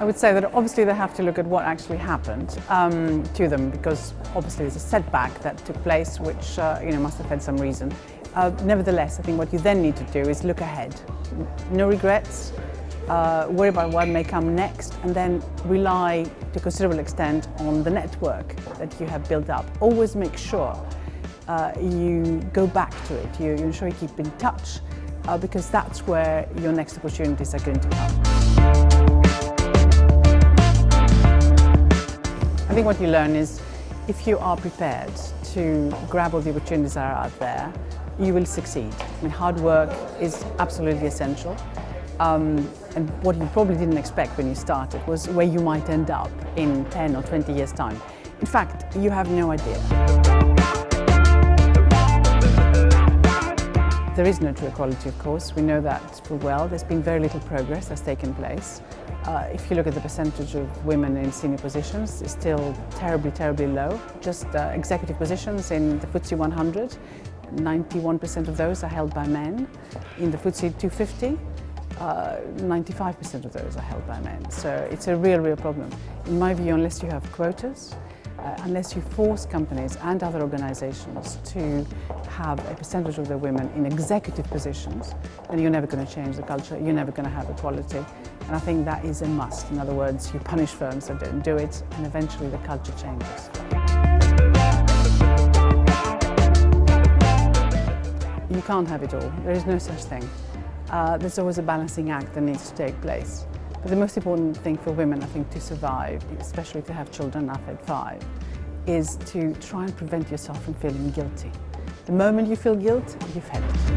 would say that obviously they have to look at what actually happened to them, because obviously there's a setback that took place which must have had some reason. Nevertheless, I think what you then need to do is look ahead. No regrets, worry about what may come next, and then rely to a considerable extent on the network that you have built up. Always make sure you go back to it, you ensure you keep in touch, because that's where your next opportunities are going to come. I think what you learn is if you are prepared to grab all the opportunities that are out there, you will succeed. I mean, hard work is absolutely essential. And what you probably didn't expect when you started was where you might end up in 10 or 20 years' time. In fact, you have no idea. There is no true equality, of course. We know that full well. There's been very little progress that's taken place. If you look at the percentage of women in senior positions, it's still terribly, terribly low. Just executive positions in the FTSE 100, 91% of those are held by men. In the FTSE 250, 95% of those are held by men. So it's a real, real problem. In my view, unless you have quotas, unless you force companies and other organizations to have a percentage of their women in executive positions, then you're never going to change the culture, you're never going to have equality. And I think that is a must. In other words, you punish firms that don't do it, and eventually the culture changes. You can't have it all. There is no such thing. There's always a balancing act that needs to take place. But the most important thing for women, I think, to survive, especially to have children, I've had 5, is to try and prevent yourself from feeling guilty. The moment you feel guilt, you've had it.